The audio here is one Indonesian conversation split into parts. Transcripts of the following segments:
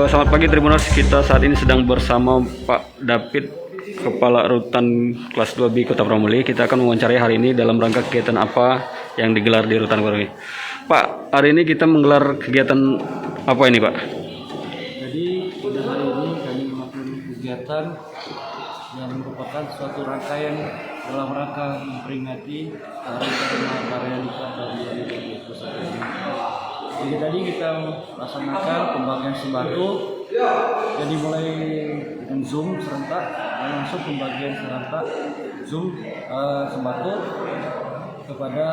Selamat pagi Tribuners, kita saat ini sedang bersama Pak David, Kepala Rutan Kelas 2B Kota Pramuli. Kita akan mewawancarai hari ini dalam rangka kegiatan apa yang digelar di Rutan Pramuli. Pak, hari ini kita menggelar kegiatan apa ini Pak? Jadi pada hari ini kami melakukan kegiatan yang merupakan suatu rangkaian dalam rangka memperingati Hari Karya Dita tahun 2021 ini. Jadi tadi kita laksanakan pembagian sembako, jadi mulai dengan Zoom serentak dan langsung pembagian serentak Zoom sembako kepada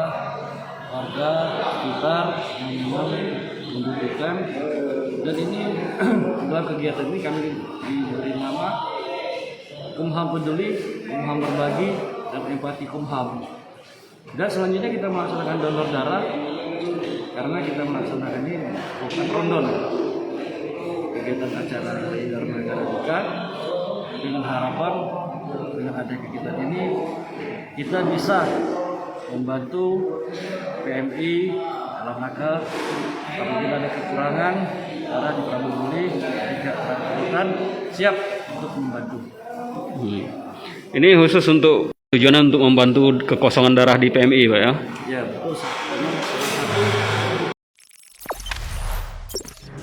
warga sekitar yang memang membutuhkan. Dan ini dalam kegiatan ini kami diberi nama Kumham Peduli, Kumham Berbagi, dan Empati Kumham. Dan selanjutnya kita melaksanakan donor darah, karena kita melaksanakan ini bukan rondon, kegiatan acara Hari Dharma Karadika, dengan harapan dengan adanya kegiatan ini kita bisa membantu PMI dalam rangka apabila ada kekurangan darah di Pramuli, jika Rutan siap untuk membantu. Ini khusus untuk tujuannya untuk membantu kekosongan darah di PMI Pak ya? Ya betul.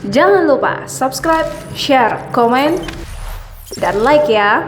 Jangan lupa subscribe, share, komen, dan like ya.